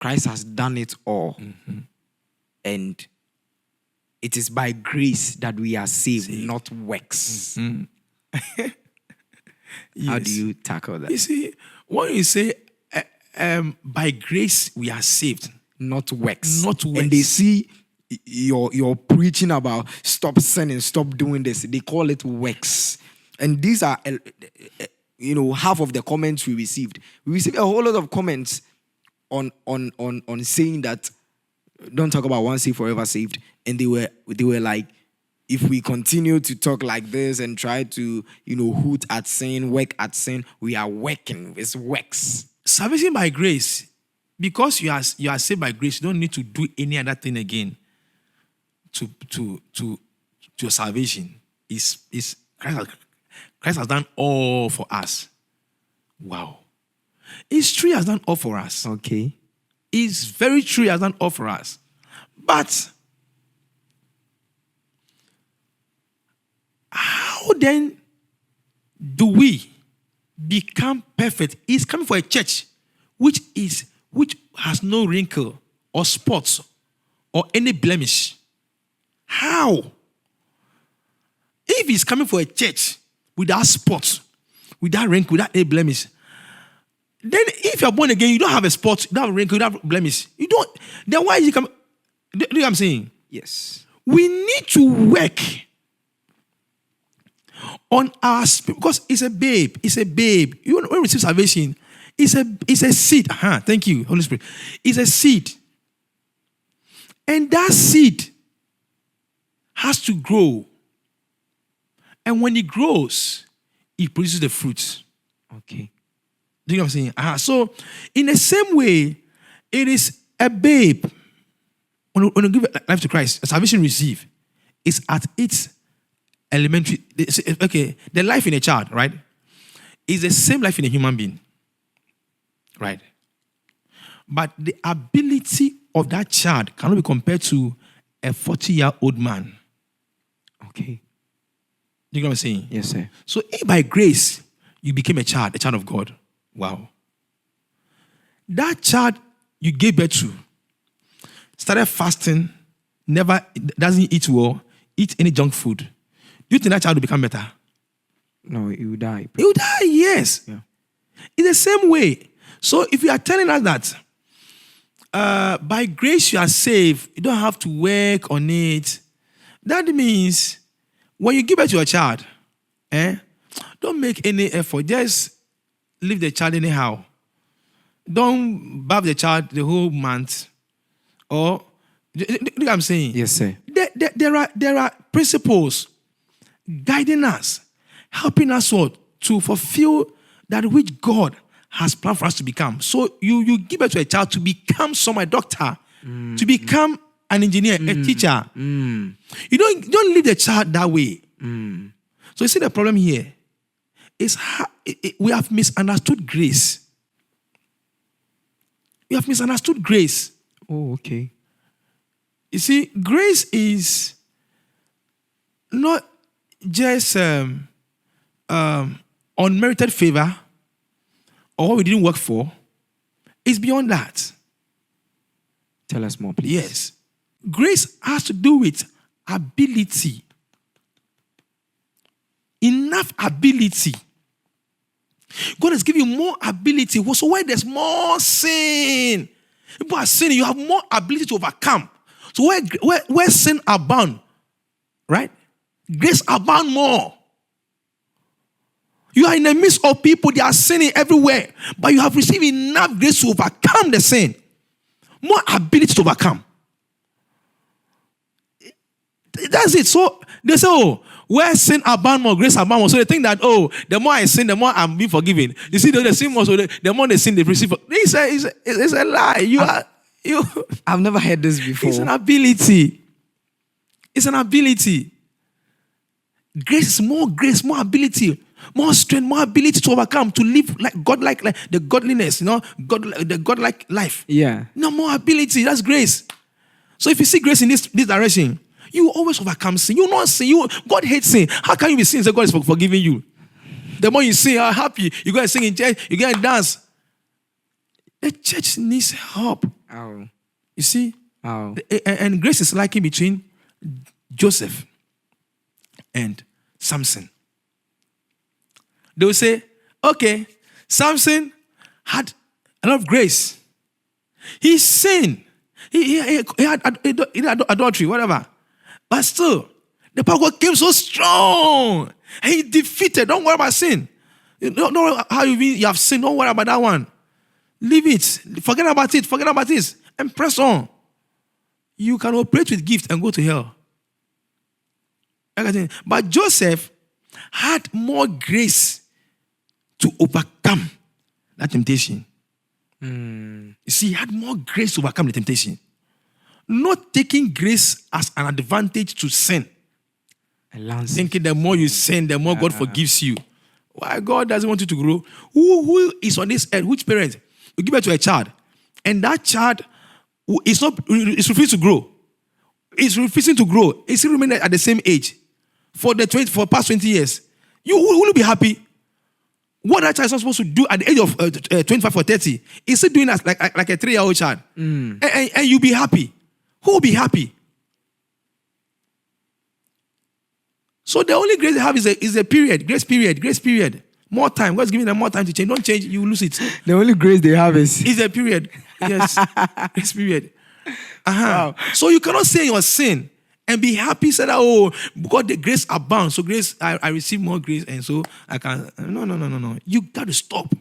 Christ has done it all. And it is by grace that we are saved. Not works. How do you tackle that? You see, when you say by grace we are saved, not works. Not works. And they see you're preaching about stop sinning, stop doing this. They call it works. And these are, half of the comments we received. We received a whole lot of comments on saying that don't talk about once saved, forever saved. And they were like, if we continue to talk like this and try to, hoot at sin, work at sin, we are working. It's works. Salvation by grace, because you are saved by grace, you don't need to do any other thing again to your salvation. Is Christ has done all for us. Wow. It's true he has done all for us. Okay. It's very true he has done all for us. But how then do we become perfect? He's coming for a church which has no wrinkle or spots or any blemish. How? If he's coming for a church without spots, without wrinkle, without any blemish, then if you're born again, you don't have a spot, you don't have a wrinkle, you don't have blemish. You don't. Then why is he coming? Do you know what I'm saying? Yes. We need to work on our spirit because it's a babe. It's a babe. When we receive salvation, it's a seed. Thank you, Holy Spirit. It's a seed. And that seed has to grow. And when it grows, it produces the fruits. Okay. Do you know what I'm saying? So, in the same way, it is a babe. When you give life to Christ, a salvation receive is at its elementary. Okay, the life in a child, right, is the same life in a human being, right? But the ability of that child cannot be compared to a 40-year-old man. Okay. Do you know what I'm saying? Yes, sir. So, if by grace you became a child of God, wow. That child you gave birth to started fasting, doesn't eat well, eat any junk food. Do you think that child will become better? No, he will die. He will die, yes. Yeah. In the same way. So if you are telling us that by grace you are saved, you don't have to work on it, that means when you give birth to a child, don't make any effort. Just leave the child anyhow. Don't bath the child the whole month. Or, do you know what I'm saying? Yes, sir. There are principles guiding us, helping us to fulfill that which God has planned for us to become. So you give birth to a child to become a doctor, to become an engineer, a teacher. You don't leave the child that way. So you see the problem here is we have misunderstood grace. We have misunderstood grace. Oh, okay. You see, grace is not just unmerited favor or what we didn't work for. It's beyond that. Tell us more, please. Yes. Grace has to do with ability. Enough ability. God has given you more ability. So where there's more sin, people are sinning, you have more ability to overcome. So where sin abound, right? Grace abound more. You are in the midst of people, they are sinning everywhere, but you have received enough grace to overcome the sin. More ability to overcome. That's it. So they say, where sin abound more, grace abound more. So they think that, the more I sin, the more I'm being forgiven. You see, the sin more, so the more they sin, they receive. It's a lie. I've never heard this before. It's an ability. It's an ability. Grace, more ability, more strength, more ability to overcome, to live like God, like the godliness, the God-like life. Yeah. No more ability. That's grace. So if you see grace in this direction, you always overcome sin. You not sin. God hates sin. How can you be sin and say God is forgiving you? The more you sin, happy. You go and sing in church. You go and dance. The church needs help. Oh. You see? Oh. And grace is likened between Joseph and Samson. They will say, okay, Samson had a lot of grace. He sinned. He had adultery, whatever. But still, the power of God came so strong. And he defeated. Don't worry about sin. Don't worry how you have sinned. Don't worry about that one. Leave it. Forget about it. Forget about this. And press on. You can operate with gift and go to hell. But Joseph had more grace to overcome that temptation. You see, he had more grace to overcome the temptation. Not taking grace as an advantage to sin. Thinking the more you sin, the more God forgives you. Why God doesn't want you to grow? Who is on this earth? Which parent? You give birth to a child, and that child is refusing to grow. It's refusing to grow. It's still remaining at the same age for past 20 years. Will you be happy? What that child is not supposed to do at the age of 25 or 30 is still doing as like a 3-year-old child. And you'll be happy. Who will be happy? So the only grace they have is a period, grace period. More time. God's giving them more time to change. Don't change, you lose it. The only grace they have is a period. Yes. Grace period. Wow. So you cannot say your sin and be happy, say that, oh, because the grace abounds. So grace, I receive more grace, and so I can. No. You got to stop.